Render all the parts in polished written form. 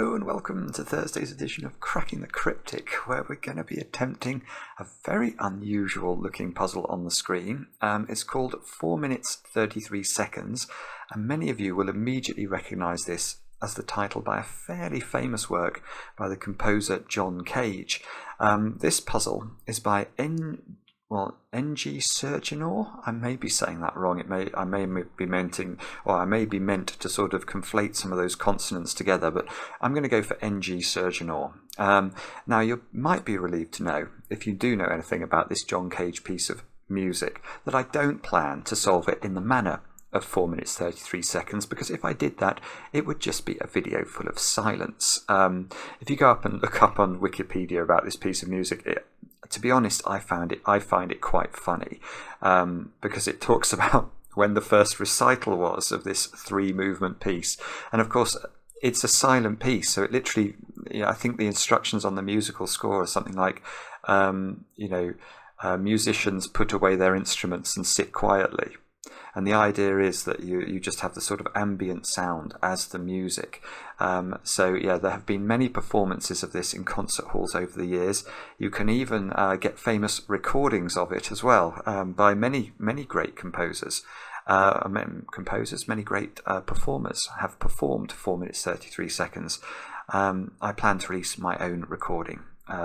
Hello and welcome to Thursday's edition of Cracking the Cryptic, where we're going to be attempting a very unusual looking puzzle on the screen. It's called 4 minutes 33 seconds, and many of you will immediately recognise this as the title by a fairly famous work by the composer John Cage. This puzzle is by ndsurgenor. I may be saying that wrong. I may be meant to sort of conflate some of those consonants together, but I'm going to go for ndsurgenor. Now, you might be relieved to know, if you do know anything about this John Cage piece of music, that I don't plan to solve it in the manner of 4 minutes 33 seconds, because if I did that, it would just be a video full of silence. If you go up and look up on Wikipedia about this piece of music, to be honest, I find it quite funny, because it talks about when the first recital was of this 3-movement piece, and of course it's a silent piece, so it literally, I think the instructions on the musical score are something like, musicians put away their instruments and sit quietly. And the idea is that you just have the sort of ambient sound as the music. So yeah, there have been many performances of this in concert halls over the years. You can even get famous recordings of it as well, by many great composers. Many great performers have performed 4 minutes 33 seconds. I plan to release my own recording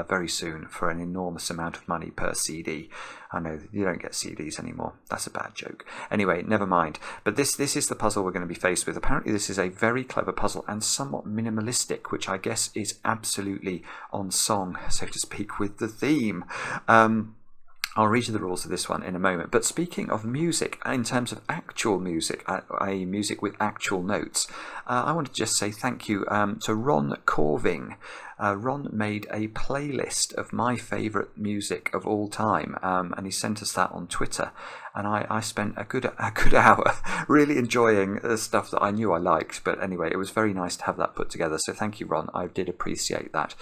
very soon for an enormous amount of money per CD. I know you don't get CDs anymore. That's a bad joke. Anyway, never mind. But this is the puzzle we're going to be faced with. Apparently this is a very clever puzzle and somewhat minimalistic, which I guess is absolutely on song, so to speak, with the theme. I'll read you the rules of this one in a moment. But speaking of music, in terms of actual music, i.e. music with actual notes, I want to just say thank you to Ron Corving. Ron made a playlist of my favourite music of all time, and he sent us that on Twitter. And I spent a good hour really enjoying the stuff that I knew I liked. But anyway, it was very nice to have that put together. So thank you, Ron. I did appreciate that.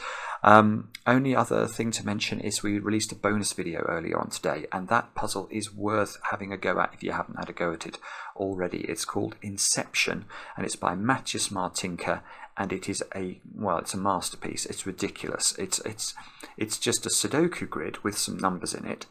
Only other thing to mention is we released a bonus video earlier on today, and that puzzle is worth having a go at if you haven't had a go at it already. It's called Inception, and it's by Matthias Martinka, and it is it's a masterpiece. It's ridiculous. It's just a Sudoku grid with some numbers in it,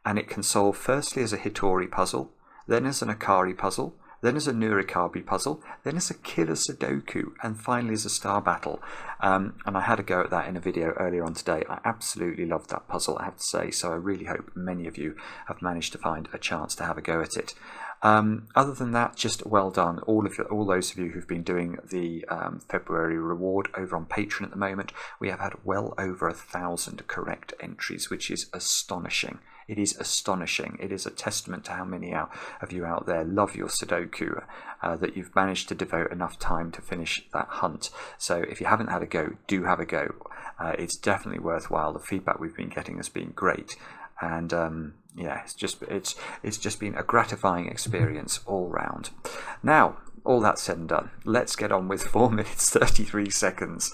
and it can solve firstly as a Hitori puzzle, then as an Akari puzzle, then as a Nurikabe puzzle, then as a killer Sudoku, and finally as a star battle. And I had a go at that in a video earlier on today. I absolutely loved that puzzle, I have to say, so I really hope many of you have managed to find a chance to have a go at it. Other than that, just well done, all those of you who've been doing the February reward over on Patreon at the moment. We have had well over 1,000 correct entries, which is astonishing. It is astonishing. It is a testament to how many of you out there love your Sudoku, that you've managed to devote enough time to finish that hunt. So if you haven't had a go, do have a go. It's definitely worthwhile. The feedback we've been getting has been great. And it's just been a gratifying experience all round. Now, all that said and done, let's get on with 4 minutes 33 seconds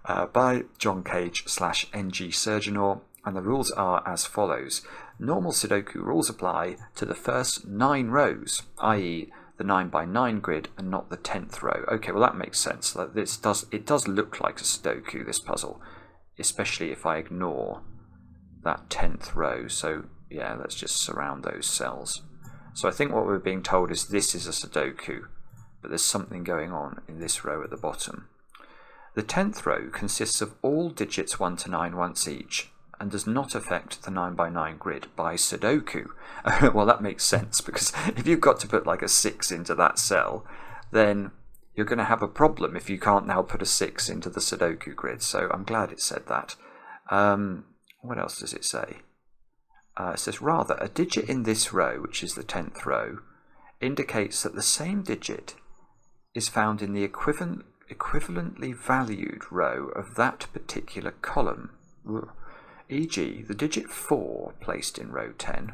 by John Cage / ndsurgenor, and the rules are as follows. Normal Sudoku rules apply to the first 9 rows, i.e. the 9x9 grid and not the 10th row. Okay, well that makes sense. It does look like a Sudoku, this puzzle, especially if I ignore that 10th row. So yeah, let's just surround those cells. So I think what we're being told is this is a Sudoku, but there's something going on in this row at the bottom. The 10th row consists of all digits 1 to 9 once each, and does not affect the 9x9 grid by Sudoku. Well, that makes sense, because if you've got to put like a 6 into that cell, then you're going to have a problem if you can't now put a 6 into the Sudoku grid. So I'm glad it said that. What else does it say? It says, rather, a digit in this row, which is the 10th row, indicates that the same digit is found in the equivalently valued row of that particular column. E.g., the digit 4 placed in row 10,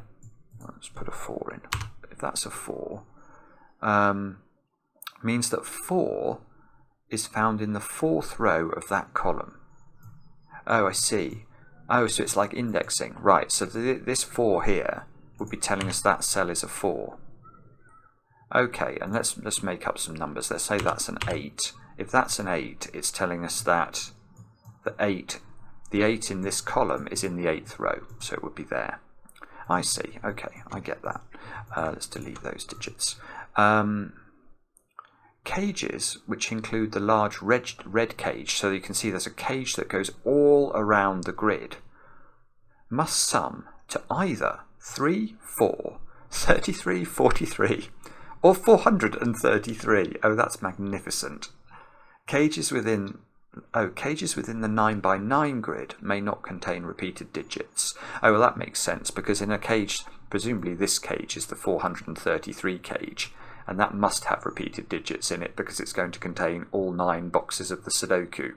let's put a 4 in, if that's a 4, means that 4 is found in the 4th row of that column. Oh, I see. Oh, so it's like indexing. Right, so this 4 here would be telling us that cell is a 4. Okay, and let's make up some numbers. Let's say that's an 8, if that's an 8, it's telling us that the 8 in this column is in the 8th row, so it would be there. I see. Okay, I get that. Let's delete those digits. Cages, which include the large red cage, so you can see there's a cage that goes all around the grid, must sum to either 3, 4, 33, 43, or 433. Oh, that's magnificent. Cages within the 9 by 9 grid may not contain repeated digits. Oh, well, that makes sense, because in a cage, presumably this cage is the 433 cage, and that must have repeated digits in it because it's going to contain all 9 boxes of the Sudoku.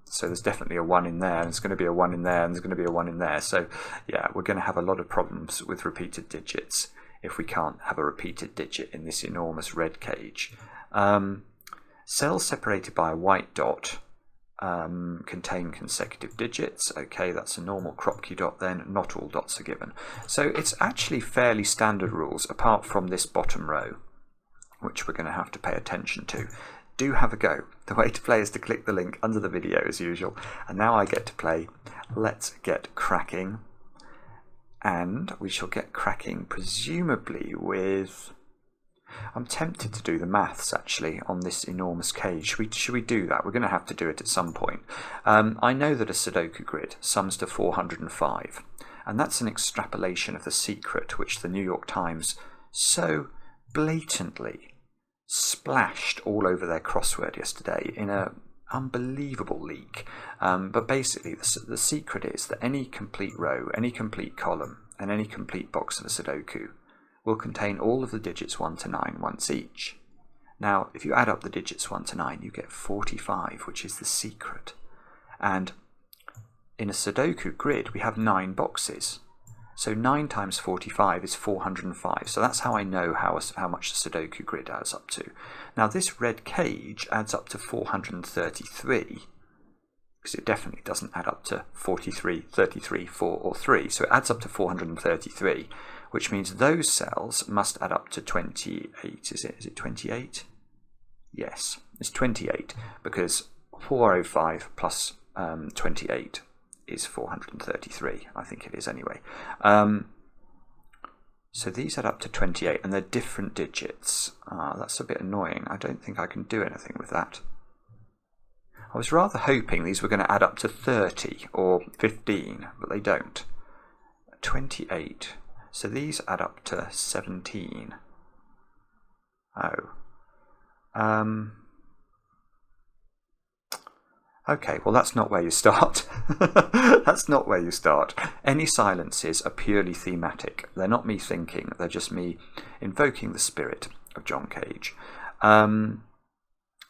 So there's definitely a 1 in there, and there's going to be a 1 in there, and there's going to be a 1 in there. So yeah, we're going to have a lot of problems with repeated digits if we can't have a repeated digit in this enormous red cage. Cells separated by a white dot contain consecutive digits. Okay, that's a normal Kropke dot then. Not all dots are given. So it's actually fairly standard rules, apart from this bottom row, which we're going to have to pay attention to. Do have a go. The way to play is to click the link under the video as usual. And now I get to play Let's Get Cracking. And we shall get cracking presumably with... I'm tempted to do the maths actually on this enormous cage. Should we do that? We're going to have to do it at some point. I know that a Sudoku grid sums to 405, and that's an extrapolation of the secret which the New York Times so blatantly splashed all over their crossword yesterday in an unbelievable leak. But basically the secret is that any complete row, any complete column, and any complete box of a Sudoku will contain all of the digits 1 to 9 once each. Now, if you add up the digits 1 to 9, you get 45, which is the secret. And in a Sudoku grid, we have 9 boxes. So 9 times 45 is 405. So that's how I know how much the Sudoku grid adds up to. Now, this red cage adds up to 433, because it definitely doesn't add up to 43, 33, 4, or 3. So it adds up to 433. Which means those cells must add up to 28. Is it 28? Yes, it's 28, because 405 plus 28 is 433. I think it is anyway. So these add up to 28, and they're different digits. That's a bit annoying. I don't think I can do anything with that. I was rather hoping these were going to add up to 30 or 15, but they don't. 28. So these add up to 17. Oh. Okay, well that's not where you start. That's not where you start. Any silences are purely thematic. They're not me thinking, they're just me invoking the spirit of John Cage.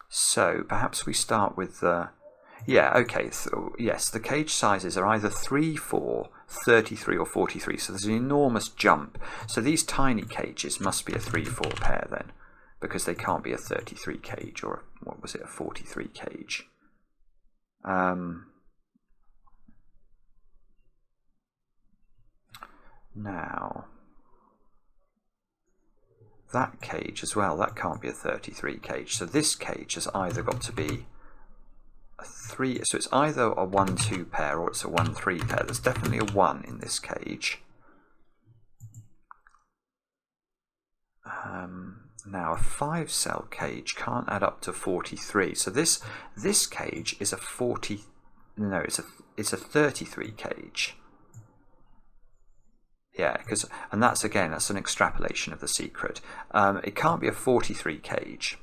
So perhaps we start with the... Yeah, okay, yes, the cage sizes are either 3, 4, 33 or 43, so there's an enormous jump. So these tiny cages must be a 3, 4 pair then, because they can't be a 33 cage, or what was it, a 43 cage. Now, that cage as well, that can't be a 33 cage, so this cage has either got to be 3, so it's either a 1-2 pair or it's a 1-3 pair. There's definitely a 1 in this cage. Now a 5-cell cage can't add up to 43. So this cage is a 40. No, it's a 33 cage. Yeah, that's an extrapolation of the secret. It can't be a 43 cage,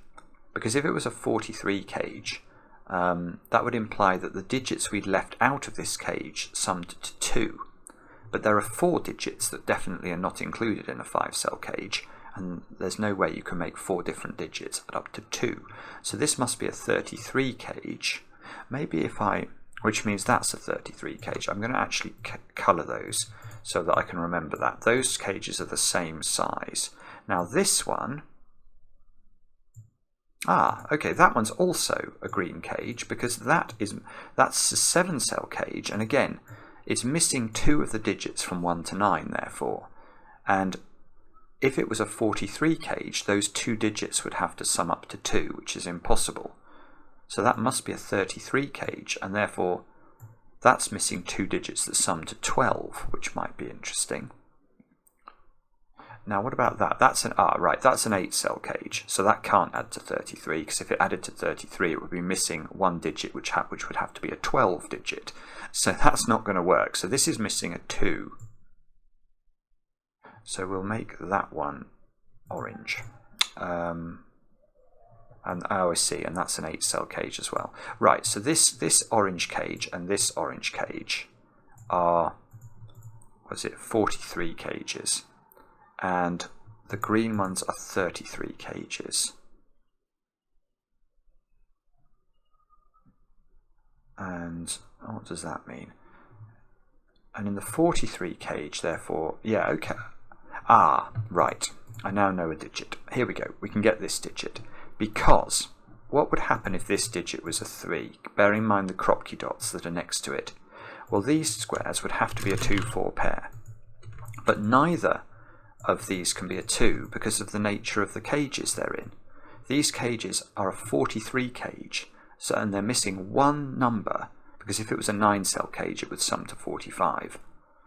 because if it was a 43 cage, that would imply that the digits we'd left out of this cage summed to 2. But there are 4 digits that definitely are not included in a 5-cell cage, and there's no way you can make 4 different digits add up to 2. So this must be a 33 cage. Maybe which means that's a 33 cage. I'm going to actually colour those so that I can remember that. Those cages are the same size. Now this one... okay, that one's also a green cage, because that's a 7-cell cage, and again, it's missing 2 of the digits from 1 to 9, therefore. And if it was a 43 cage, those 2 digits would have to sum up to 2, which is impossible. So that must be a 33 cage, and therefore that's missing 2 digits that sum to 12, which might be interesting. Now what about that? That's an that's an 8-cell cage, so that can't add to 33, because if it added to 33 it would be missing 1 digit, which would have to be a 12 digit. So that's not going to work. So this is missing a 2. So we'll make that one orange. And I see, and that's an 8-cell cage as well. Right, so this orange cage and this orange cage are, was it 43 cages, and the green ones are 33 cages. And what does that mean? And in the 43 cage, therefore, yeah, okay. Right, I now know a digit. Here we go, we can get this digit. Because what would happen if this digit was a 3, bearing in mind the Kropki dots that are next to it? Well, these squares would have to be a 2-4 pair. But neither of these can be a 2 because of the nature of the cages they're in. These cages are a 43 cage, and they're missing one number, because if it was a 9-cell cage it would sum to 45.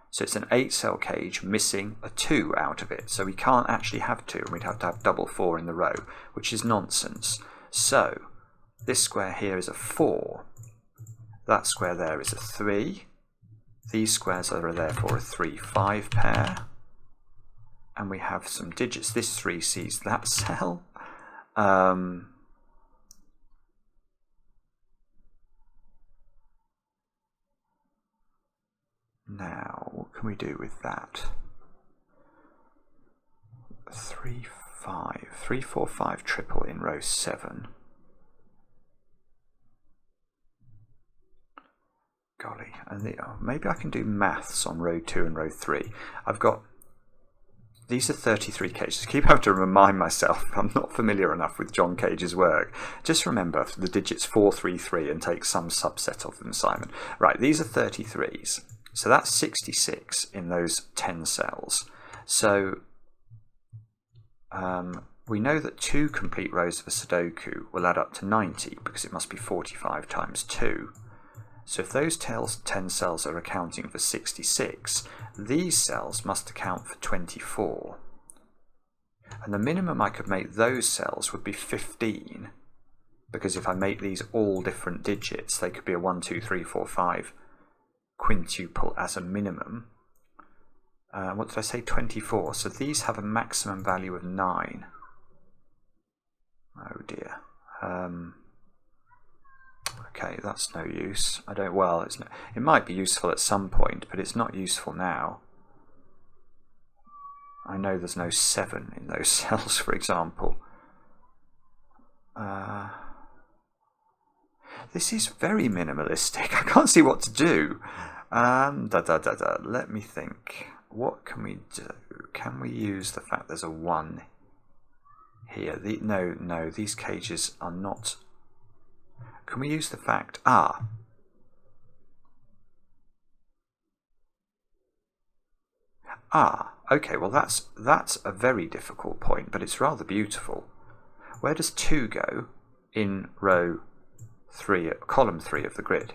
So it's an 8-cell cage missing a 2 out of it. So we can't actually have 2, and we'd have to have double 4 in the row, which is nonsense. So this square here is a 4. That square there is a 3. These squares are therefore a 3-5 pair. And we have some digits. This 3 sees that cell. Now, what can we do with that? 3, 5, 3, 4, 5 triple in row 7. Golly, and maybe I can do maths on row 2 and row 3. I've got, these are 33 cages. I keep having to remind myself I'm not familiar enough with John Cage's work. Just remember the digits 4, 3, 3 and take some subset of them, Simon. Right, these are 33s. So that's 66 in those 10 cells. So we know that 2 complete rows of a Sudoku will add up to 90 because it must be 45 times 2. So if those 10 cells are accounting for 66, these cells must account for 24. And the minimum I could make those cells would be 15, because if I make these all different digits, they could be a 1, 2, 3, 4, 5 quintuple as a minimum. What did I say? 24. So these have a maximum value of 9. Oh dear. Okay, that's no use. It might be useful at some point, but it's not useful now. I know there's no 7 in those cells, for example. This is very minimalistic. I can't see what to do. Let me think. What can we do? Can we use the fact there's a 1 here? No, these cages are not. Can we use the fact? Okay, well that's a very difficult point, but it's rather beautiful. Where does 2 go in row 3, column 3 of the grid?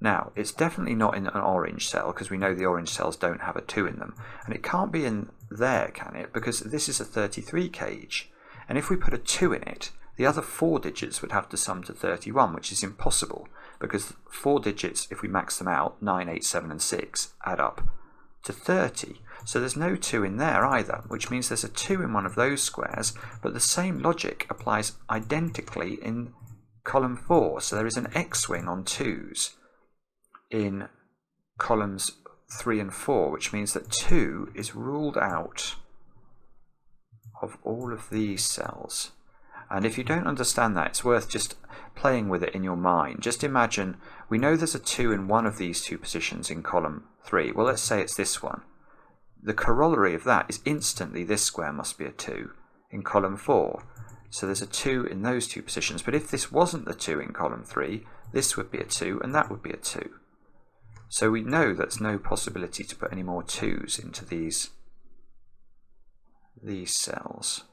Now, it's definitely not in an orange cell, because we know the orange cells don't have a 2 in them. And it can't be in there, can it? Because this is a 33 cage. And if we put a 2 in it, the other 4 digits would have to sum to 31, which is impossible, because 4 digits, if we max them out, 9, 8, 7 and 6, add up to 30. So there's no 2 in there either, which means there's a 2 in one of those squares, but the same logic applies identically in column 4. So there is an X-wing on 2s in columns 3 and 4, which means that 2 is ruled out of all of these cells. And if you don't understand that, it's worth just playing with it in your mind. Just imagine, we know there's a 2 in one of these 2 positions in column 3. Well, let's say it's this one. The corollary of that is instantly this square must be a 2 in column 4. So there's a 2 in those 2 positions. But if this wasn't the 2 in column 3, this would be a 2 and that would be a 2. So we know there's no possibility to put any more 2s into these cells.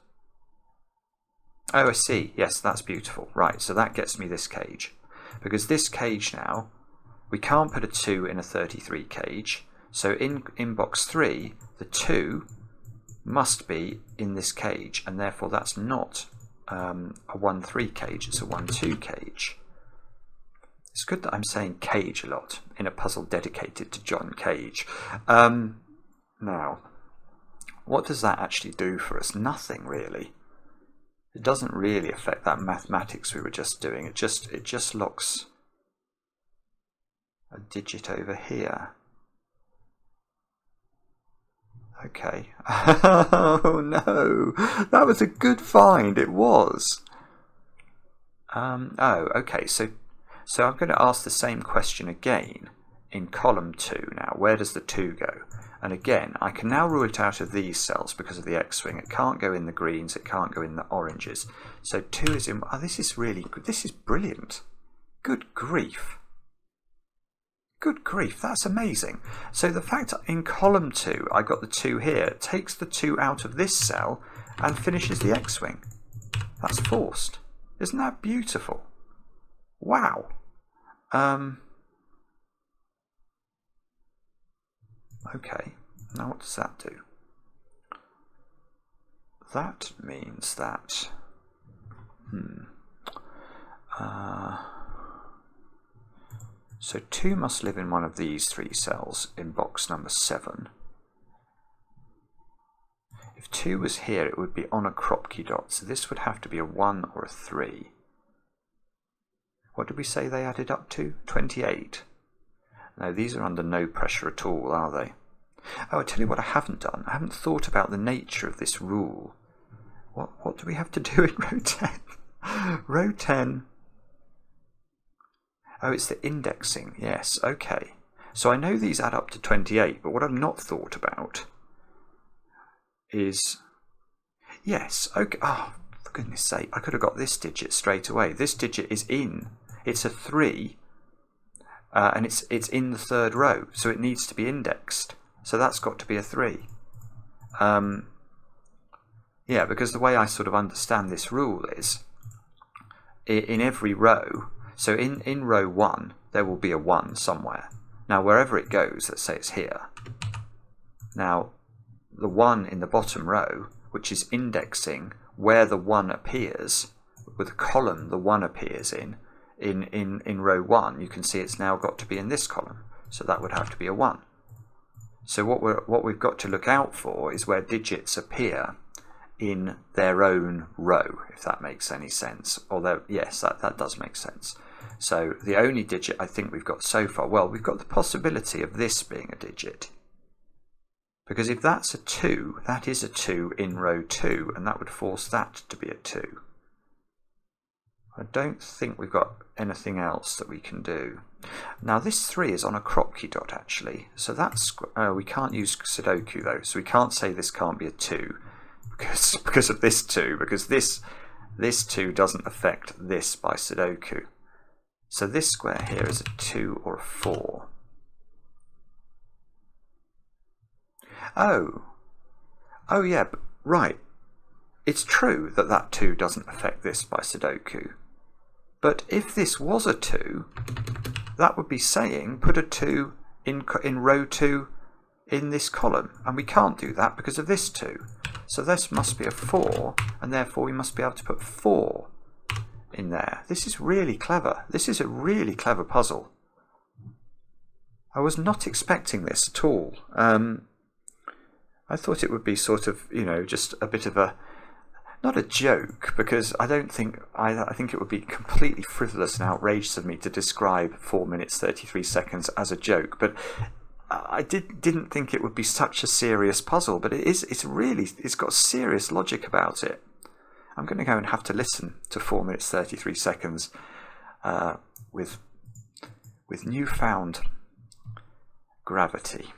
Oh, I see. Yes, that's beautiful. Right, so that gets me this cage. Because this cage now, we can't put a 2 in a 33 cage. So in box 3, the 2 must be in this cage, and therefore that's not a 1-3 cage, it's a 1-2 cage. It's good that I'm saying cage a lot in a puzzle dedicated to John Cage. Now, what does that actually do for us? Nothing really. It doesn't really affect that mathematics we were just doing. It just locks a digit over here. Okay. Oh no, that was a good find. It was. Oh, okay. So I'm going to ask the same question again in column 2 now. Where does the 2 go? And again, I can now rule it out of these cells because of the X-wing. It can't go in the greens, it can't go in the oranges. So 2 is in... Oh, this is really good. This is brilliant. Good grief. Good grief, that's amazing. So the fact that in column 2 I got the 2 here takes the 2 out of this cell and finishes the X-wing. That's forced. Isn't that beautiful? Wow. Okay, now what does that do? That means that... So 2 must live in one of these 3 cells in box number 7. If 2 was here, it would be on a Kropki dot, so this would have to be a 1 or a 3. What did we say they added up to? 28. No, these are under no pressure at all, are they? Oh, I tell you what I haven't done. I haven't thought about the nature of this rule. What do we have to do in row 10? Row 10... Oh, it's the indexing. Yes, okay. So I know these add up to 28, but what I've not thought about is... Yes, okay. Oh, for goodness sake, I could have got this digit straight away. This digit is in. It's a 3, and it's in the 3rd row, so it needs to be indexed. So that's got to be a 3. Yeah, because the way I sort of understand this rule is, in every row... So in row 1, there will be a 1 somewhere. Now, wherever it goes, let's say it's here. Now, the 1 in the bottom row, which is indexing where the 1 appears, with a column the 1 appears in row 1, you can see it's now got to be in this column. So that would have to be a 1. So what we've got to look out for is where digits appear in their own row, if that makes any sense. Although, yes, that does make sense. So the only digit I think we've got so far, well, we've got the possibility of this being a digit. Because if that's a 2, that is a 2 in row 2, and that would force that to be a 2. I don't think we've got anything else that we can do. Now this 3 is on a Kropki dot actually, so that's we can't use Sudoku though, so we can't say this can't be a 2. Because of this 2, because this 2 doesn't affect this by Sudoku. So this square here is a 2 or a 4. Oh yeah, right. It's true that that 2 doesn't affect this by Sudoku. But if this was a 2, that would be saying put a 2 in row 2 in this column. And we can't do that because of this 2. So this must be a 4, and therefore we must be able to put 4 in there. This is really clever. This is a really clever puzzle. I was not expecting this at all. I thought it would be sort of, just a bit of a, not a joke, because I think it would be completely frivolous and outrageous of me to describe 4 minutes 33 seconds as a joke, but I didn't think it would be such a serious puzzle, but it's got serious logic about it. I'm going to go and have to listen to 4 minutes 33 seconds with newfound gravity.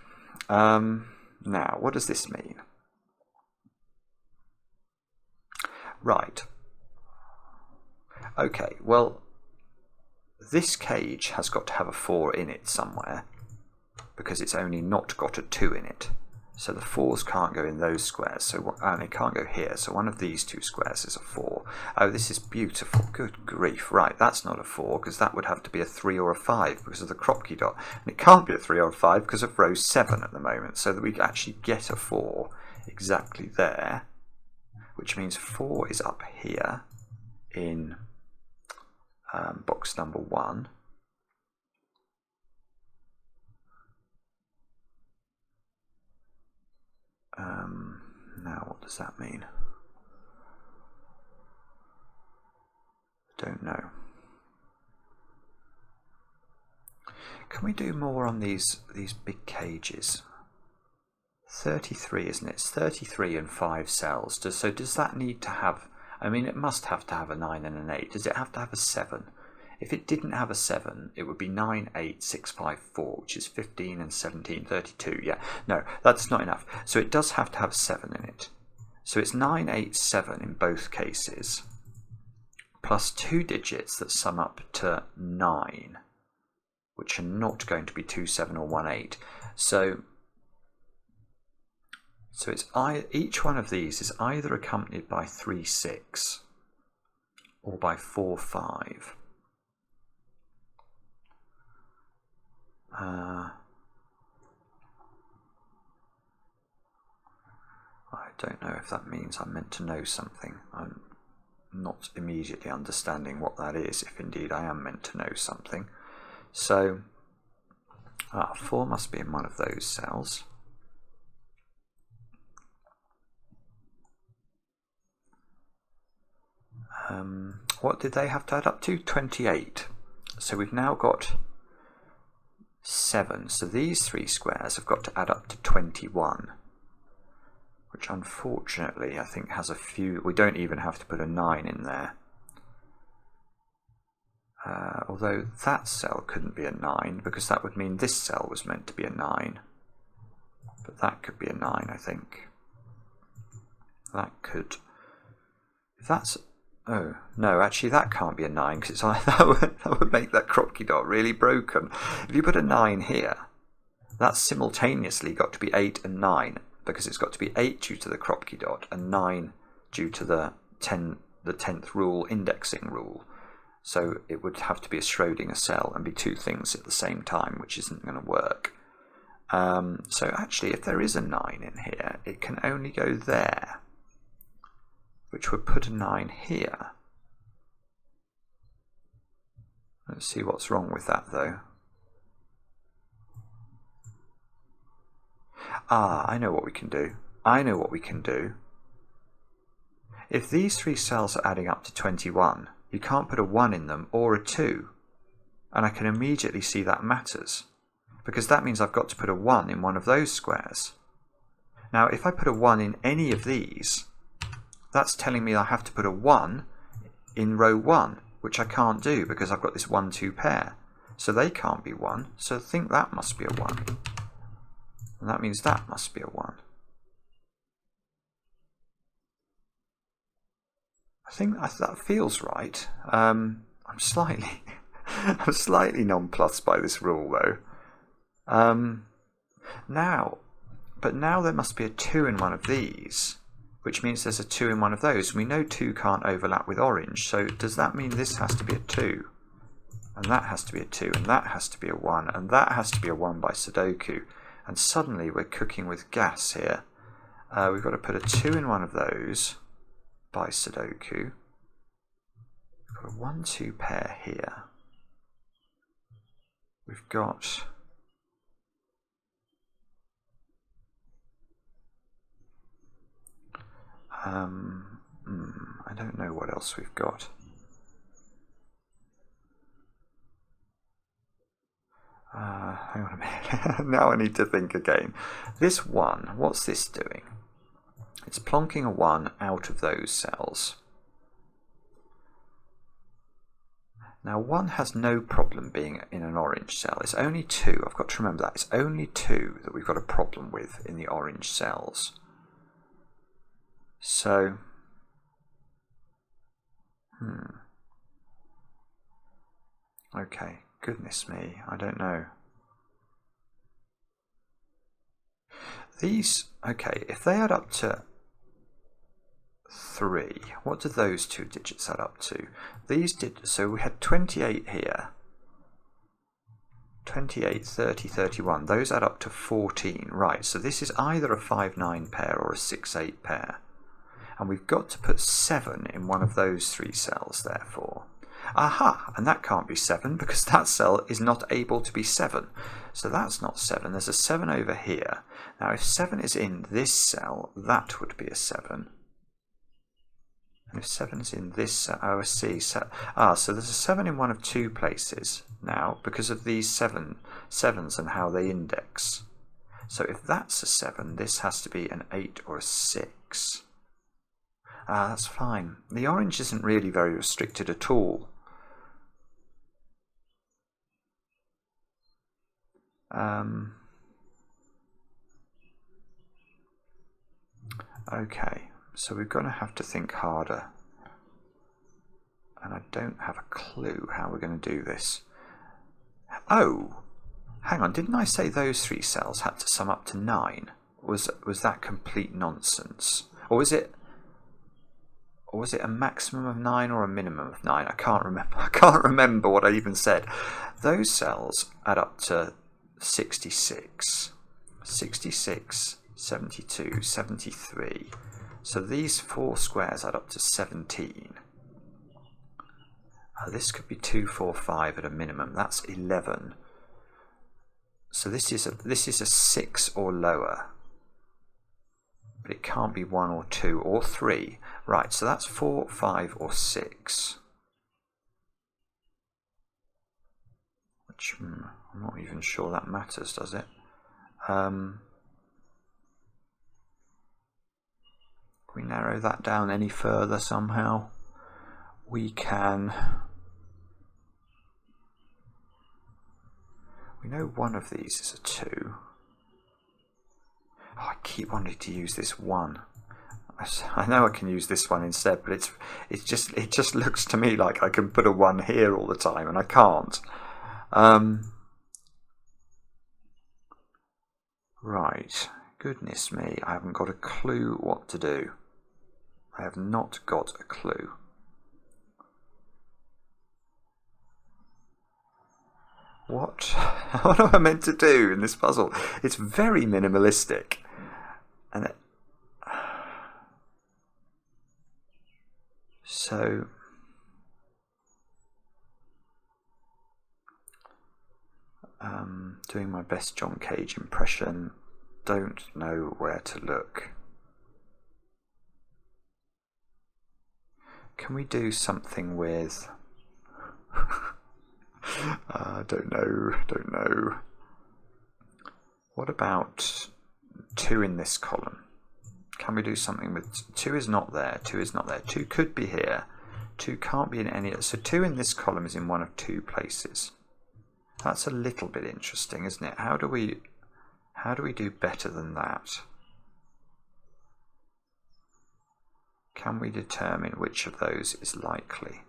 Now, what does this mean? Right. Okay, well, this cage has got to have a 4 in it somewhere, because it's only not got a 2 in it. So the 4s can't go in those squares, and it can't go here, so one of these 2 squares is a 4. Oh, this is beautiful. Good grief. Right, that's not a 4, because that would have to be a 3 or a 5 because of the crop key dot. And it can't be a 3 or a 5 because of row 7 at the moment, so that we actually get a 4 exactly there, which means 4 is up here in box number 1. Now what does that mean? Don't know. Can we do more on these big cages? 33, isn't it? It's 33 and 5 cells. So does that need to have, I mean, it must have to have a 9 and an 8. Does it have to have a 7? If it didn't have a 7, it would be 9, 8, 6, 5, 4, which is 15 and 17, 32. Yeah, no, that's not enough. So it does have to have 7 in it. So it's 9, 8, 7 in both cases, plus 2 digits that sum up to 9, which are not going to be 2, 7 or 1, 8. So it's each one of these is either accompanied by 3, 6 or by 4, 5. I don't know if that means I'm meant to know something. I'm not immediately understanding what that is, if indeed I am meant to know something. So 4 must be in one of those cells. What did they have to add up to? 28. So we've now got 7. So these 3 squares have got to add up to 21. Which unfortunately I think has a few. We don't even have to put a 9 in there. Although that cell couldn't be a 9 because that would mean this cell was meant to be a 9. But that could be a 9, I think. That could. If that's. Oh, no, actually that can't be a 9 because that would make that crop key dot really broken. If you put a 9 here, that's simultaneously got to be 8 and 9. Because it's got to be 8 due to the crop key dot and 9 due to the 10th rule, indexing rule. So it would have to be a Schrödinger cell and be 2 things at the same time, which isn't going to work. So actually, if there is a 9 in here, it can only go there, which would put a 9 here. Let's see what's wrong with that, though. I know what we can do. If these 3 cells are adding up to 21, you can't put a 1 in them or a 2. And I can immediately see that matters, because that means I've got to put a 1 in one of those squares. Now, if I put a 1 in any of these, that's telling me I have to put a 1 in row 1, which I can't do because I've got this 1-2 pair. So they can't be 1, so I think that must be a 1. And that means that must be a 1. I think that feels right. I'm slightly nonplussed by this rule, though. Now there must be a 2 in one of these, which means there's a 2 in one of those. We know 2 can't overlap with orange, so does that mean this has to be a 2? And that has to be a 2, and that has to be a 1, and that has to be a 1 by Sudoku. And suddenly we're cooking with gas here. We've got to put a 2 in one of those by Sudoku. We've got a 1-2 pair here. We've got I don't know what else we've got. Hang on a minute. Now I need to think again. This 1, what's this doing? It's plonking a 1 out of those cells. Now 1 has no problem being in an orange cell. It's only 2. I've got to remember that. It's only 2 that we've got a problem with in the orange cells. So, okay, goodness me, I don't know. These, okay, if they add up to 3, what do those 2 digits add up to? These did, so we had 28 here. 28, 30, 31. Those add up to 14. Right, so this is either a 5-9 pair or a 6-8 pair. And we've got to put 7 in one of those 3 cells, therefore. Aha! And that can't be 7 because that cell is not able to be 7. So that's not 7. There's a 7 over here. Now, if 7 is in this cell, that would be a 7. And if 7 is in this cell, oh, I see. So there's a 7 in one of 2 places now because of these 7s and how they index. So if that's a 7, this has to be an 8 or a 6. That's fine. The orange isn't really very restricted at all. Okay, so we're going to have to think harder. And I don't have a clue how we're going to do this. Oh, hang on, didn't I say those 3 cells had to sum up to 9? Was that complete nonsense? Or was it a maximum of 9 or a minimum of 9? I can't remember. I can't remember what I even said. Those cells add up to 66, 72, 73. So these 4 squares add up to 17. This could be 2, 4, 5 at a minimum. That's 11. So this is a 6 or lower. But it can't be 1 or 2 or 3. Right, so that's 4, 5 or 6. Which I'm not even sure that matters, does it? Can we narrow that down any further somehow? We can. We know one of these is a 2. Oh, I keep wanting to use this 1. I know I can use this one instead, but it just looks to me like I can put a 1 here all the time, and I can't. Right, goodness me, I haven't got a clue what to do. I have not got a clue. What am I meant to do in this puzzle? It's very minimalistic, and so doing my best John Cage impression. Don't know where to look. Can we do something with? Don't know. What about 2 in this column? Can we do something with 2 is not there, 2 is not there. 2 could be here, 2 can't be in any. So 2 in this column is in one of 2 places. That's a little bit interesting, isn't it? How do we do better than that? Can we determine which of those is likely?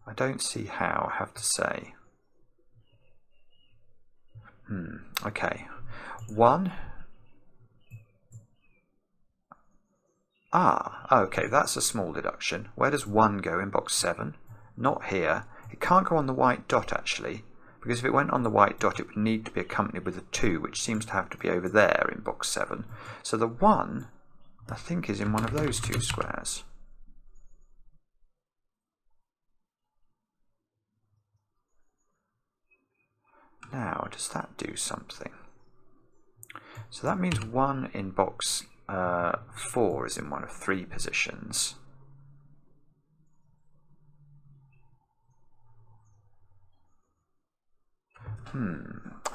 I don't see how, I have to say. Okay. 1. Okay, that's a small deduction. Where does 1 go in box 7? Not here. It can't go on the white dot, actually, because if it went on the white dot, it would need to be accompanied with a 2, which seems to have to be over there in box 7. So the 1, I think, is in one of those 2 squares. Now, does that do something? So that means 1 in box 4 is in one of 3 positions.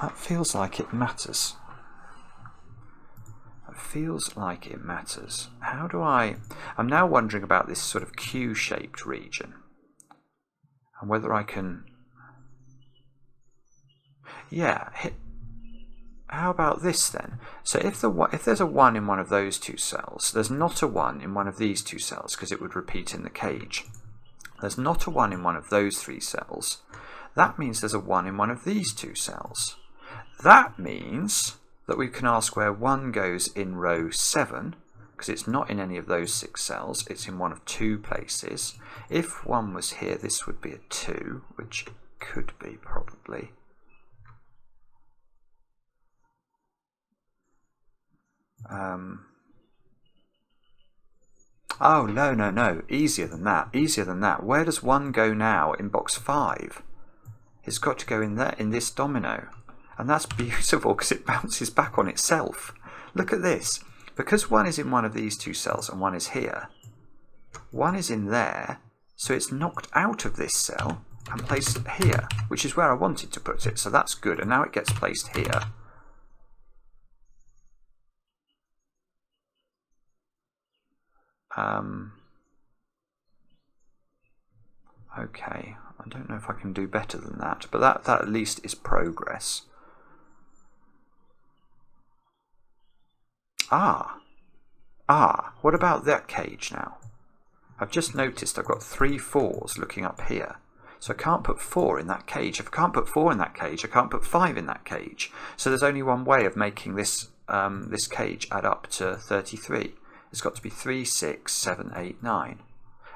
That feels like it matters. It feels like it matters. How do I'm now wondering about this sort of Q-shaped region and whether I can. Yeah. How about this then? So if there's a 1 in one of those 2 cells, there's not a 1 in one of these 2 cells because it would repeat in the cage. There's not a 1 in one of those 3 cells. That means there's a 1 in one of these 2 cells. that means that we can ask where 1 goes in row 7, because it's not in any of those 6 cells, it's in one of 2 places. If 1 was here, this would be a 2, which it could be probably. Oh, no, easier than that. Where does 1 go now in box 5? It's got to go in there, in this domino. And that's beautiful because it bounces back on itself. Look at this. Because 1 is in one of these 2 cells and 1 is here, 1 is in there, so it's knocked out of this cell and placed here, which is where I wanted to put it. So that's good. And now it gets placed here. Okay, I don't know if I can do better than that, but that at least is progress. What about that cage now? I've just noticed I've got 3 4s looking up here. So I can't put 4 in that cage. If I can't put 4 in that cage, I can't put 5 in that cage. So there's only one way of making this this cage add up to 33. It's got to be 3, 6, 7, 8, 9.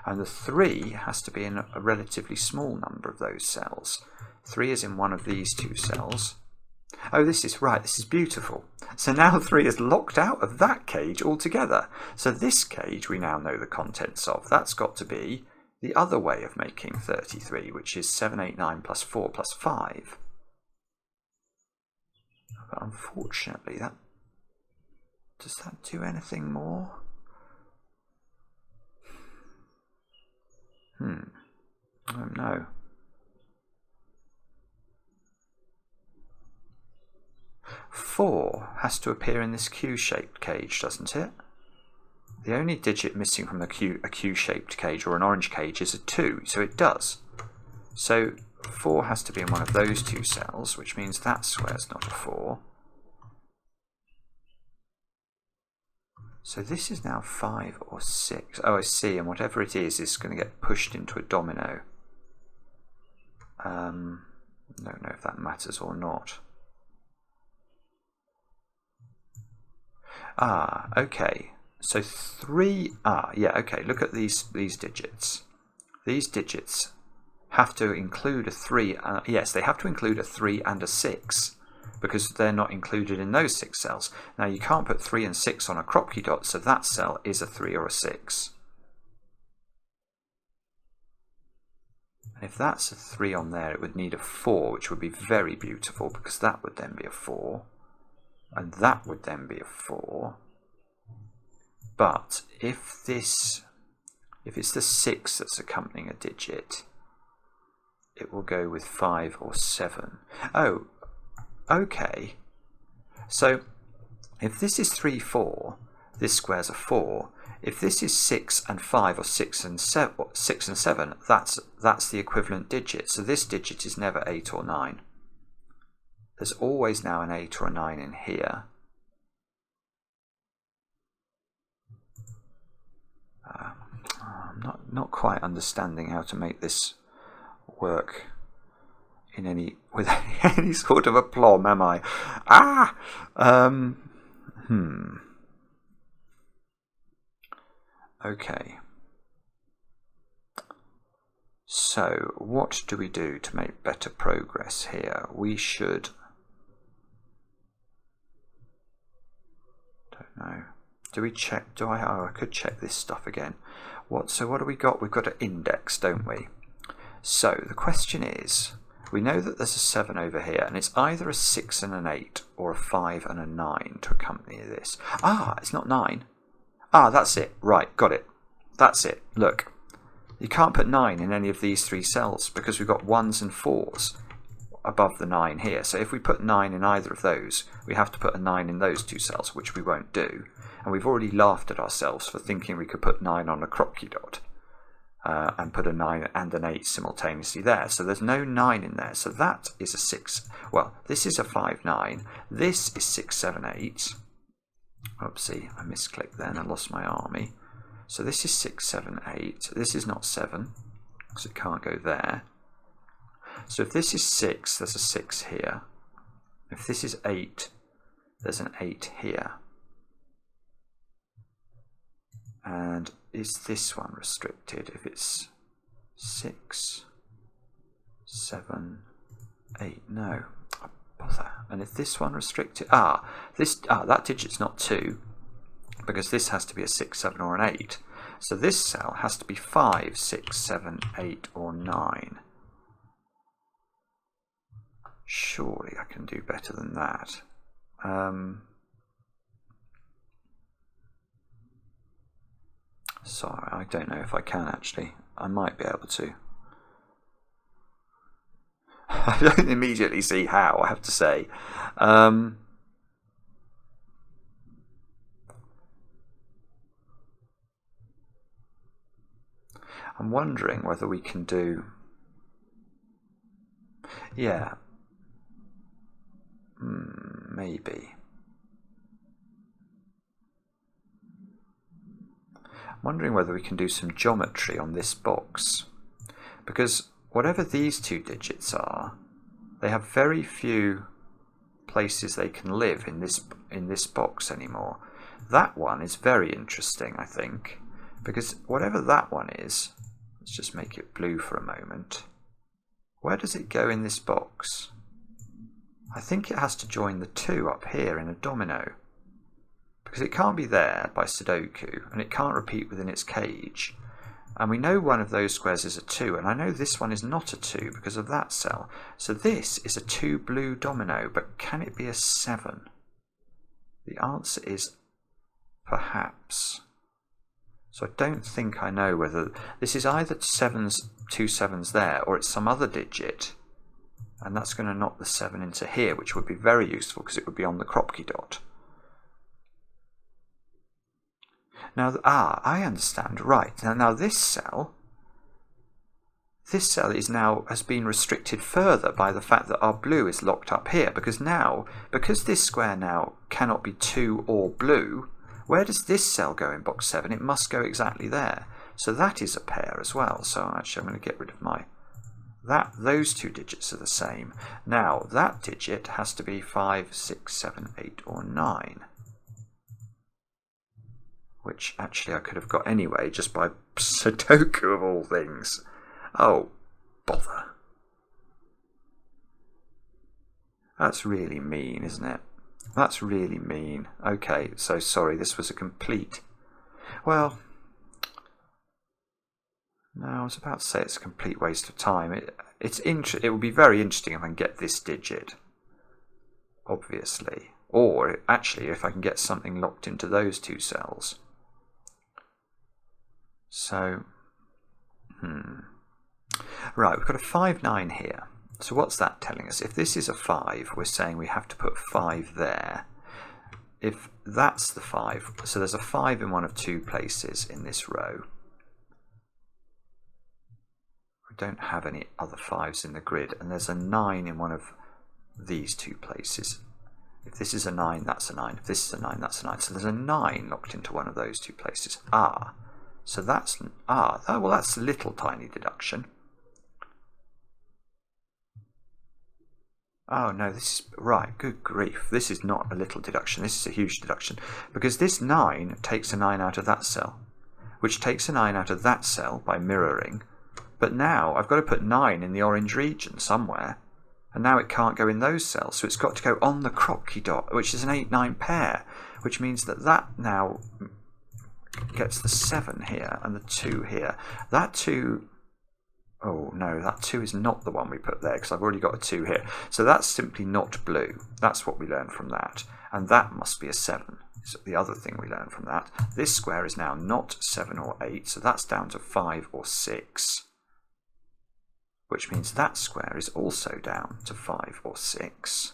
And the 3 has to be in a relatively small number of those cells. 3 is in one of these 2 cells. Oh, this is right. This is beautiful. So now 3 is locked out of that cage altogether. So this cage we now know the contents of. That's got to be the other way of making 33, which is 7, 8, 9 plus 4 plus 5. But unfortunately, does that do anything more? I don't know. Four has to appear in this Q-shaped cage, doesn't it? The only digit missing from a Q-shaped cage or an orange cage is a 2, so it does. So 4 has to be in one of those 2 cells, which means that square's not a 4. So this is now 5 or 6. Oh, I see, and whatever it is going to get pushed into a domino. I don't know if that matters or not. Okay. So 3. Yeah. Okay. Look at these digits. These digits have to include a 3. Yes, they have to include a 3 and a 6 because they're not included in those 6 cells. Now you can't put 3 and 6 on a crop key dot, so that cell is a 3 or a 6. And if that's a 3 on there, it would need a 4, which would be very beautiful because that would then be a 4. And that would then be a 4. But if it's the 6 that's accompanying a digit, it will go with 5 or 7. Oh, okay. So if this is 3, 4, this square's a 4. If this is 6 and 5 or 6 and 7, that's the equivalent digit. So this digit is never 8 or 9. There's always now an 8 or a 9 in here. I'm not quite understanding how to make this work with any sort of aplomb, am I? Okay. So what do we do to make better progress here? We should... don't know. Do we check? I could check this stuff again. So what do we got? We've got an index, don't we? So the question is, we know that there's a 7 over here, and it's either a 6 and an 8 or a 5 and a 9 to accompany this. It's not 9. That's it. Right, got it. That's it. Look, you can't put 9 in any of these 3 cells because we've got 1s and 4s above the 9 here. So if we put 9 in either of those, we have to put a 9 in those 2 cells, which we won't do. And we've already laughed at ourselves for thinking we could put 9 on a crop key dot and put a 9 and an 8 simultaneously there. So there's no 9 in there. So that is a 6. Well, this is a 5, 9. This is 6, 7, 8. Oopsie, I misclicked then. I lost my army. So this is 6, 7, 8. This is not 7 because it can't go there. So if this is 6, there's a 6 here. If this is 8, there's an 8 here. And is this one restricted? If it's 6, 7, 8, no. Oh, bother. And if this one restricted, that digit's not 2, because this has to be a 6, 7, or an 8. So this cell has to be 5, 6, 7, 8, or 9. Surely I can do better than that. Sorry, I don't know if I can actually. I might be able to. I don't immediately see how, I have to say. I'm wondering whether we can do... Yeah. Maybe. I'm wondering whether we can do some geometry on this box, because whatever these 2 digits are, they have very few places they can live in this box anymore. That one is very interesting, I think, because whatever that one is, let's just make it blue for a moment. Where does it go in this box? I think it has to join the 2 up here in a domino, because it can't be there by Sudoku, and it can't repeat within its cage. And we know one of those squares is a 2, and I know this one is not a 2 because of that cell. So this is a 2 blue domino, but can it be a 7? The answer is perhaps. So I don't think I know whether this is either 2 sevens there, or it's some other digit, and that's going to knock the 7 into here, which would be very useful because it would be on the Kropki dot. Now, I understand. Right. Now this cell has been restricted further by the fact that our blue is locked up here, because this square now cannot be 2 or blue, where does this cell go in box 7? It must go exactly there. So that is a pair as well. So actually I'm going to get rid of those 2 digits are the same. Now that digit has to be 5, 6, 7, 8, or 9. Which actually I could have got anyway, just by Sudoku of all things. Oh, bother. That's really mean, isn't it? That's really mean. Okay, so sorry, this was a complete... Well, no, I was about to say it's a complete waste of time. It would be very interesting if I can get this digit, obviously. Or, actually, if I can get something locked into those 2 cells. So, right, we've got a 5, 9 here. So what's that telling us? If this is a 5, we're saying we have to put 5 there. If that's the 5, so there's a 5 in one of 2 places in this row. We don't have any other 5s in the grid, and there's a 9 in one of these 2 places. If this is a 9, that's a 9. If this is a 9, that's a 9. So there's a 9 locked into one of those 2 places. So that's well, that's a little tiny deduction. Oh no, this is right. Good grief! This is not a little deduction. This is a huge deduction, because this 9 takes a 9 out of that cell, which takes a 9 out of that cell by mirroring. But now I've got to put 9 in the orange region somewhere, and now it can't go in those cells. So it's got to go on the Kropki dot, which is an 8-9 pair, which means that now gets the 7 here and the 2 here. That 2, oh no, that 2 is not the one we put there, because I've already got a 2 here. So that's simply not blue. That's what we learned from that. And that must be a 7. So the other thing we learned from that. This square is now not 7 or 8, so that's down to 5 or 6. Which means that square is also down to 5 or 6.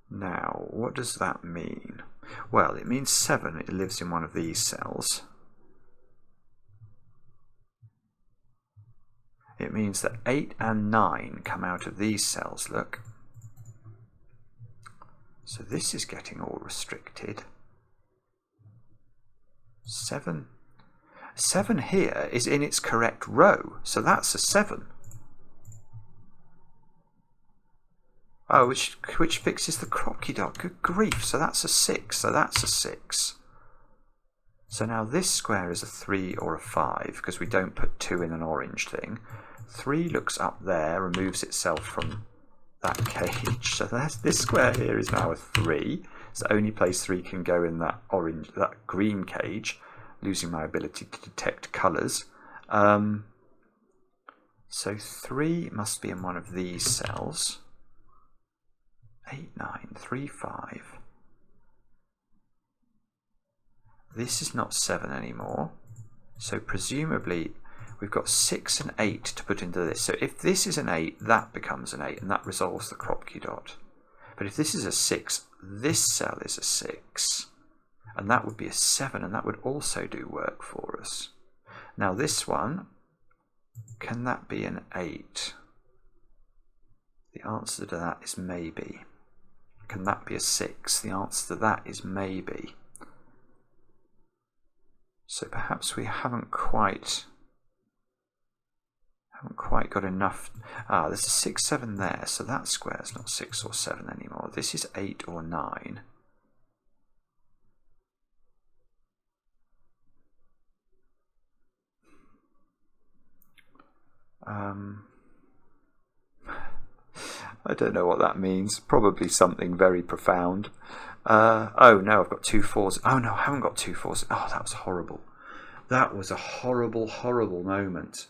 Now, what does that mean? Well, it means 7, it lives in one of these cells. It means that 8 and 9 come out of these cells, look. So this is getting all restricted. 7. 7 here is in its correct row, so that's a 7. Oh, which fixes the crocky dot. Good grief, so that's a 6, so that's a 6. So now this square is a 3 or a 5, because we don't put 2 in an orange thing. 3 looks up there, removes itself from that cage. So this square here is now a 3. It's the only place 3 can go in that green cage, losing my ability to detect colours. So 3 must be in one of these cells. 8, 9, 3, 5. This is not 7 anymore. So presumably we've got 6 and 8 to put into this. So if this is an 8, that becomes an 8, and that resolves the Kropki dot. But if this is a 6, this cell is a 6. And that would be a 7, and that would also do work for us. Now this one, can that be an 8? The answer to that is maybe. Can that be a 6? The answer to that is maybe. So perhaps we haven't quite got enough. There's a 6, 7 there, so that square is not 6 or 7 anymore. This is 8 or 9. I don't know what that means. Probably something very profound. Oh no, I've got 2 4s. Oh no, I haven't got 2 4s. Oh, that was horrible. That was a horrible, horrible moment.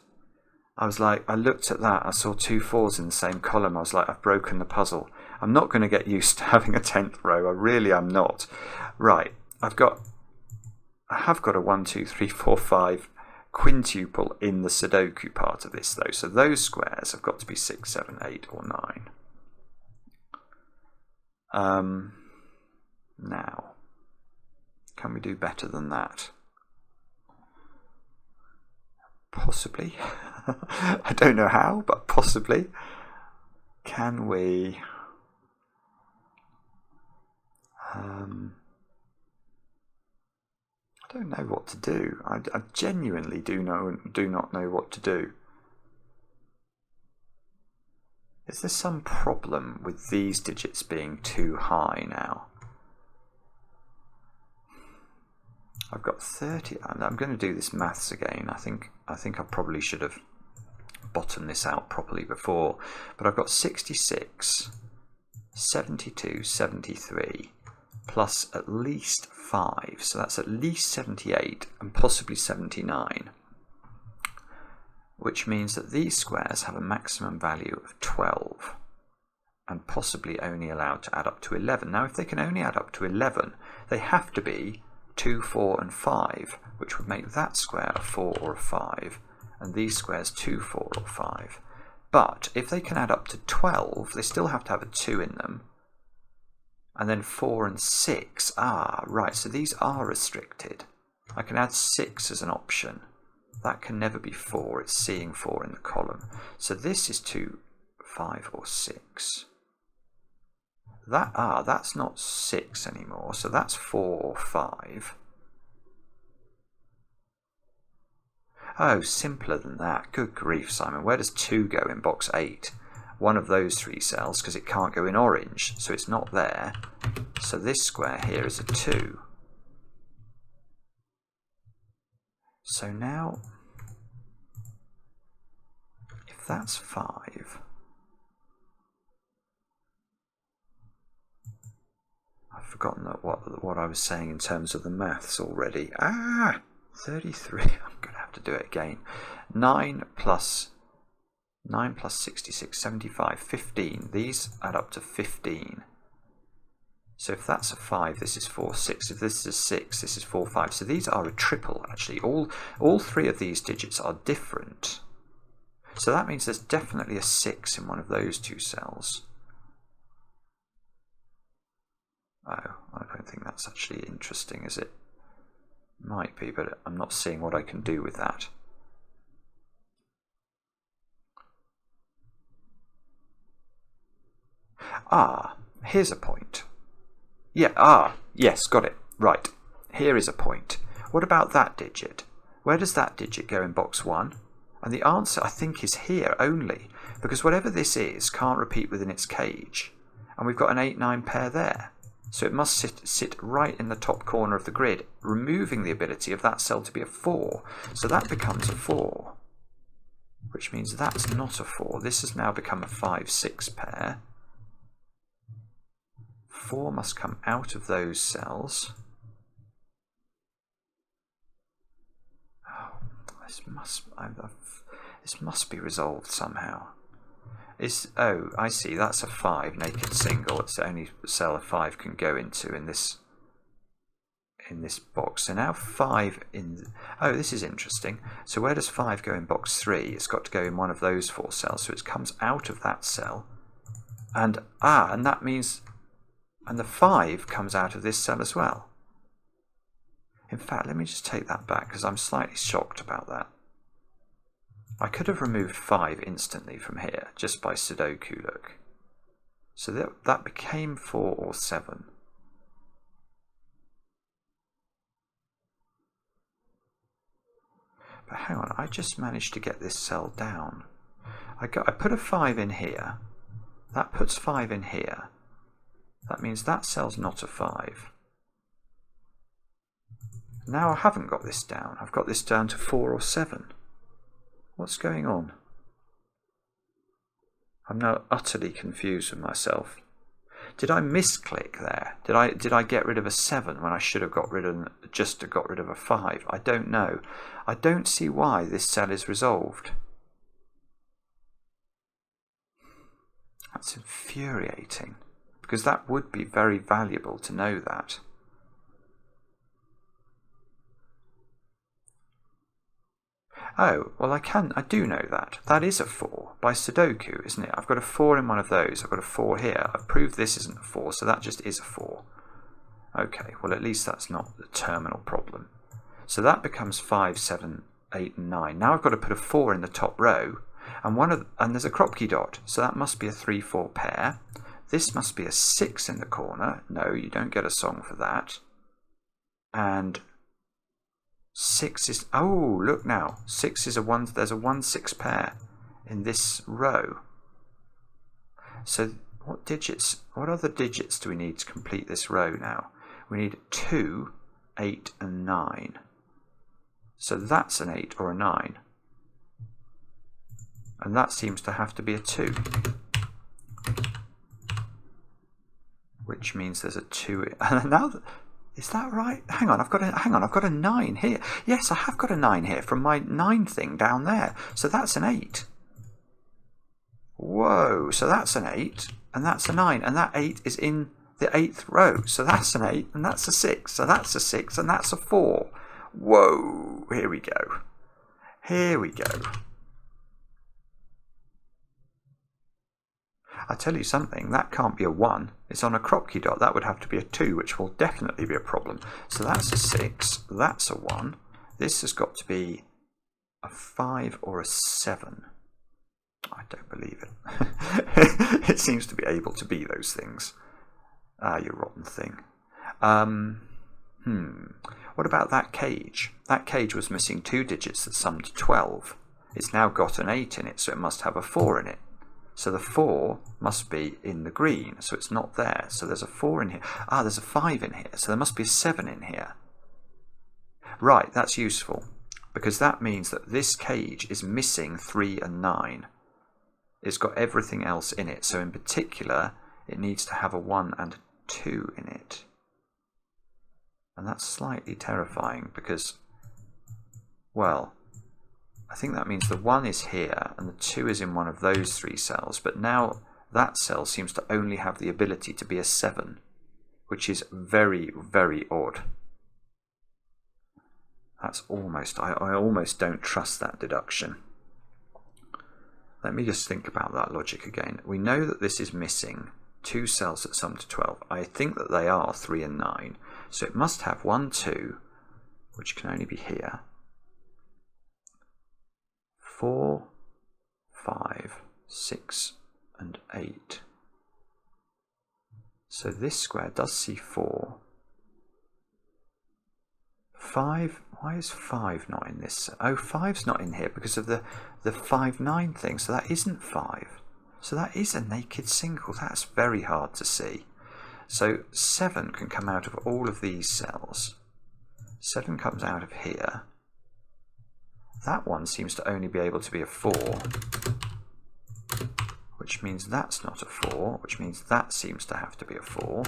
I was like, I looked at that, I saw 2 4s in the same column. I was like, I've broken the puzzle. I'm not going to get used to having a 10th row. I really am not. Right, I have got a 1, 2, 3, 4, 5 quintuple in the Sudoku part of this though. So those squares have got to be 6, 7, 8 or 9. Now, can we do better than that? Possibly. I don't know how, but possibly. Can we? I don't know what to do. I genuinely do not know what to do. Is there some problem with these digits being too high now? I've got 30. I'm going to do this maths again. I think I probably should have bottomed this out properly before. But I've got 66, 72, 73, plus at least 5. So that's at least 78 and possibly 79. Which means that these squares have a maximum value of 12 and possibly only allowed to add up to 11. Now, if they can only add up to 11, they have to be 2, 4 and 5, which would make that square a 4 or a 5, and these squares 2, 4 or 5. But if they can add up to 12, they still have to have a 2 in them, and then 4 and 6. Right, so these are restricted. I can add 6 as an option. That can never be 4, it's seeing 4 in the column. So this is 2, 5 or 6. That's not 6 anymore, so that's 4 or 5. Oh, simpler than that. Good grief, Simon. Where does 2 go in box 8? One of those 3 cells, because it can't go in orange, so it's not there. So this square here is a 2. So now, if that's 5, I've forgotten what I was saying in terms of the maths already. 33. I'm going to have to do it again. 9 plus 66, 75, 15. These add up to 15. So if that's a 5, this is 4, 6. If this is a 6, this is 4, 5. So these are a triple, actually. All 3 of these digits are different. So that means there's definitely a 6 in one of those 2 cells. Oh, I don't think that's actually interesting, is it? Might be, but I'm not seeing what I can do with that. Here's a point. Yeah, yes, got it. Right, here is a point. What about that digit? Where does that digit go in box 1? And the answer, I think, is here only, because whatever this is can't repeat within its cage. And we've got an 8-9 pair there. So it must sit right in the top corner of the grid, removing the ability of that cell to be a 4. So that becomes a 4, which means that's not a 4. This has now become a 5-6 pair. 4 must come out of those cells. Oh, this must be resolved somehow. Oh, I see, that's a 5 naked single. It's the only cell a 5 can go into in this box. So now 5 in... Oh, this is interesting. So where does 5 go in box 3? It's got to go in one of those 4 cells. So it comes out of that cell. And that means... And the 5 comes out of this cell as well. In fact, let me just take that back, because I'm slightly shocked about that. I could have removed 5 instantly from here, just by Sudoku, look. So that became 4 or 7. But hang on, I just managed to get this cell down. I put a 5 in here. That puts 5 in here. That means that cell's not a 5. Now I haven't got this down. I've got this down to 4 or 7. What's going on? I'm now utterly confused with myself. Did I misclick there? Did I get rid of a 7 when I should have got rid of a 5? I don't know. I don't see why this cell is resolved. That's infuriating, because that would be very valuable to know that. Oh, well I do know that. That is a 4 by Sudoku, isn't it? I've got a 4 in one of those. I've got a 4 here. I've proved this isn't a 4, so that just is a 4. Okay, well at least that's not the terminal problem. So that becomes 5, 7, 8 and 9. Now I've got to put a 4 in the top row, and there's a Kropki dot, so that must be a 3-4 pair. This must be a 6 in the corner. No, you don't get a song for that. And 6 is... Oh, look now. 6 is a 1... There's a 1-6 pair in this row. So what other digits do we need to complete this row now? We need 2, 8 and 9. So that's an 8 or a 9. And that seems to have to be a 2. Which means there's a 2... And now... Is that right? Hang on, I've got a 9 here. Yes, I have got a 9 here from my 9 thing down there. So that's an 8. Whoa, so that's an 8, and that's a 9, and that 8 is in the 8th row. So that's an 8, and that's a 6, so that's a 6, and that's a 4. Whoa, here we go. Here we go. I tell you something, that can't be a 1. It's on a Kropki dot. That would have to be a 2, which will definitely be a problem. So that's a 6. That's a 1. This has got to be a 5 or a 7. I don't believe it. It seems to be able to be those things. Ah, you rotten thing. What about that cage? That cage was missing 2 digits that summed to 12. It's now got an 8 in it, so it must have a 4 in it. So the 4 must be in the green, so it's not there. So there's a 4 in here. Ah, there's a 5 in here, so there must be a 7 in here. Right, that's useful, because that means that this cage is missing 3 and 9. It's got everything else in it, so in particular, it needs to have a 1 and a 2 in it. And that's slightly terrifying, because, well... I think that means the 1 is here and the 2 is in one of those 3 cells, but now that cell seems to only have the ability to be a 7, which is very, very odd. That's almost... I almost don't trust that deduction. Let me just think about that logic again. We know that this is missing 2 cells that sum to 12. I think that they are 3 and 9, so it must have 1, 2, which can only be here. 4, 5, 6, and 8. So this square does see 4, 5, why is 5 not in this? Oh, 5's not in here because of the 5-9 thing, so that isn't 5. So that is a naked single. That's very hard to see. So 7 can come out of all of these cells. 7 comes out of here. That one seems to only be able to be a 4, which means that's not a 4, which means that seems to have to be a 4,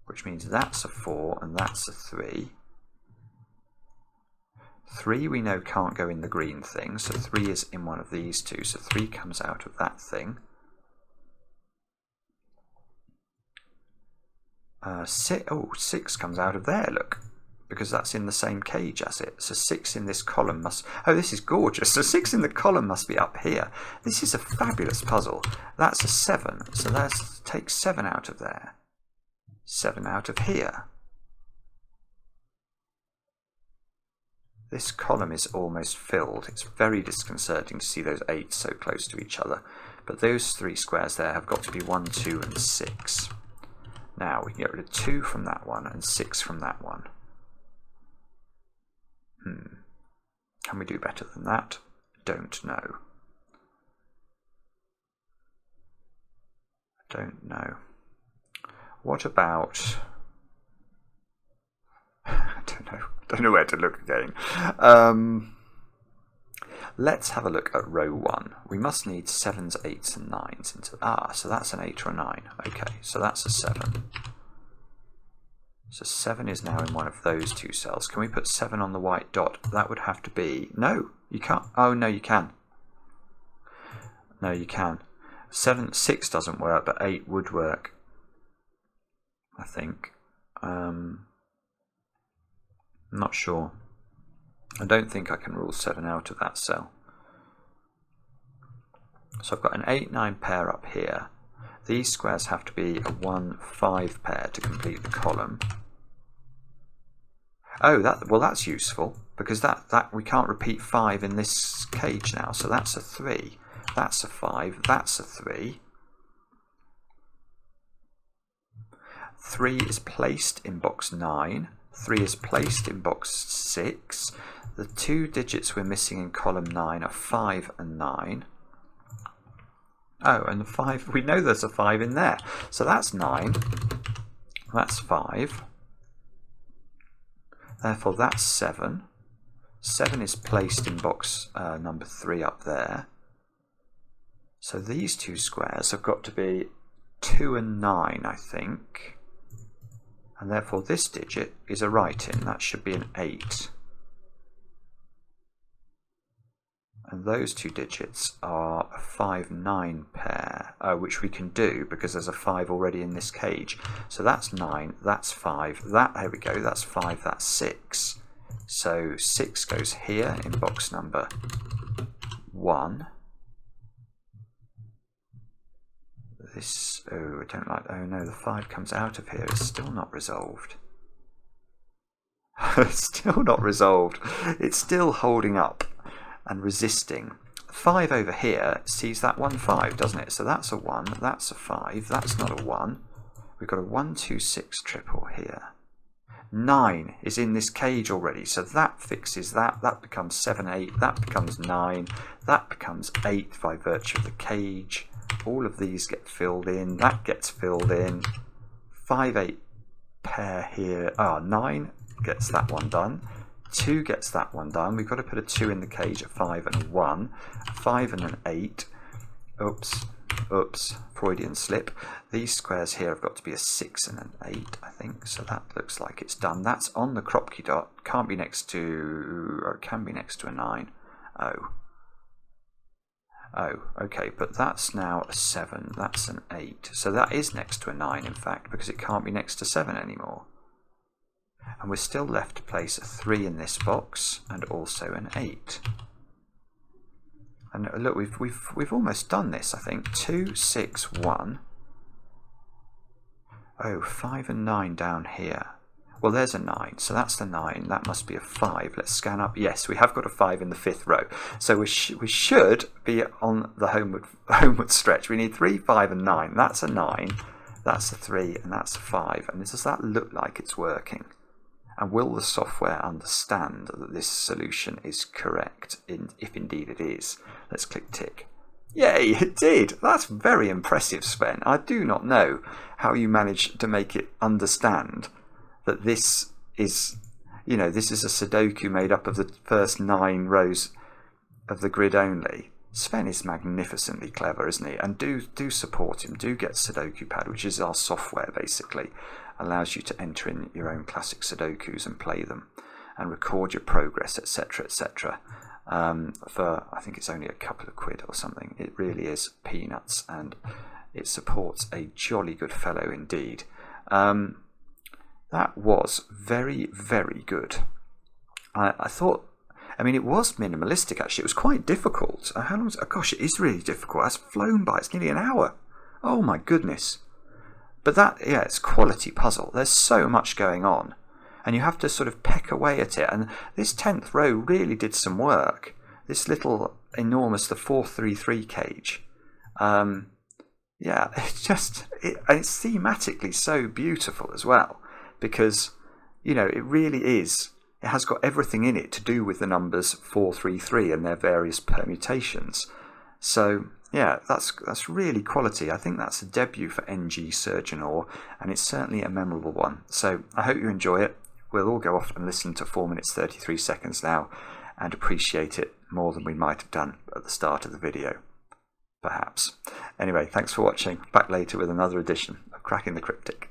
which means that's a 4 and that's a 3. 3 we know can't go in the green thing, so 3 is in one of these two, so 3 comes out of that thing. 6 comes out of there, look, because that's in the same cage as it. So 6 in this column must... Oh, this is gorgeous. So 6 in the column must be up here. This is a fabulous puzzle. That's a 7, so let's take 7 out of there. 7 out of here. This column is almost filled. It's very disconcerting to see those 8s so close to each other. But those 3 squares there have got to be 1, 2 and 6. Now we can get rid of 2 from that one and 6 from that one. Can we do better than that? Don't know. Don't know. What about... I don't know where to look again. Let's have a look at row 1. We must need 7s, 8s and 9s into... so that's an 8 or a 9. Okay, so that's a 7. So 7 is now in one of those 2 cells. Can we put 7 on the white dot? That would have to be... No, you can't. Oh, no, you can. No, you can. 6 doesn't work, but 8 would work, I think. I'm not sure. I don't think I can rule 7 out of that cell. So I've got an 8-9 pair up here. These squares have to be a 1-5 pair to complete the column. Oh, that's useful, because that we can't repeat 5 in this cage now. So that's a 3, that's a 5, that's a 3. 3 is placed in box 9. 3 is placed in box 6. The 2 digits we're missing in column 9 are 5 and 9. Oh, and the 5, we know there's a 5 in there. So that's 9. That's 5. Therefore, that's 7. 7 is placed in box number 3 up there. So these 2 squares have got to be 2 and 9, I think. And therefore, this digit is a write-in. That should be an 8. And those 2 digits are a 5-9 pair, which we can do because there's a 5 already in this cage. So that's 9, that's 5, there we go, that's 5, that's 6. So 6 goes here in box number 1. This, oh, I don't like, oh no, the 5 comes out of here, it's still not resolved. It's still not resolved. It's still holding up and resisting. 5 over here sees that 1 5, doesn't it? So that's a 1, that's a 5, that's not a 1. We've got a 1 2 6 triple here. 9 is in this cage already, so that fixes that. That becomes 7 8, that becomes 9, that becomes 8 by virtue of the cage. All of these get filled in, that gets filled in. 5 8 pair here. 9 gets that one done. 2 gets that one done. We've got to put a 2 in the cage, a 5 and a 1. A 5 and an 8. Oops, Freudian slip. These squares here have got to be a 6 and an 8, I think. So that looks like it's done. That's on the Kropke dot. Can't be next to, or it can be next to a 9. Oh, okay, but that's now a 7. That's an 8. So that is next to a 9, in fact, because it can't be next to 7 anymore. And we're still left to place a 3 in this box and also an 8. And look, we've almost done this, I think. 2 6 1. Oh, 5 and 9 down here. Well, there's a 9, so that's the 9. That must be a 5. Let's scan up. Yes, we have got a 5 in the 5th row. So we should be on the homeward stretch. We need 3, 5 and 9. That's a 9. That's a 3 and that's a 5. And does that look like it's working? And will the software understand that this solution is correct, if indeed it is? Let's click tick. Yay, it did! That's very impressive, Sven. I do not know how you managed to make it understand that this is, this is a Sudoku made up of the first 9 rows of the grid only. Sven is magnificently clever, isn't he? And do support him. Do get Sudoku Pad, which is our software basically. Allows you to enter in your own classic Sudokus and play them and record your progress, etc., etc. For, I think it's only a couple of quid or something. It really is peanuts, and it supports a jolly good fellow indeed. That was very, very good. I thought, it was minimalistic actually. It was quite difficult. How long was it? Gosh, it is really difficult. That's flown by. It's nearly an hour. Oh my goodness. But it's a quality puzzle. There's so much going on, and you have to sort of peck away at it. And this 10th row really did some work. This little enormous, the 433 cage. It's thematically so beautiful as well, because, it really is. It has got everything in it to do with the numbers 433 and their various permutations. So, yeah, that's really quality. I think that's a debut for ndsurgenor, and it's certainly a memorable one. So I hope you enjoy it. We'll all go off and listen to 4 minutes 33 seconds now and appreciate it more than we might have done at the start of the video, perhaps. Anyway, thanks for watching. Back later with another edition of Cracking the Cryptic.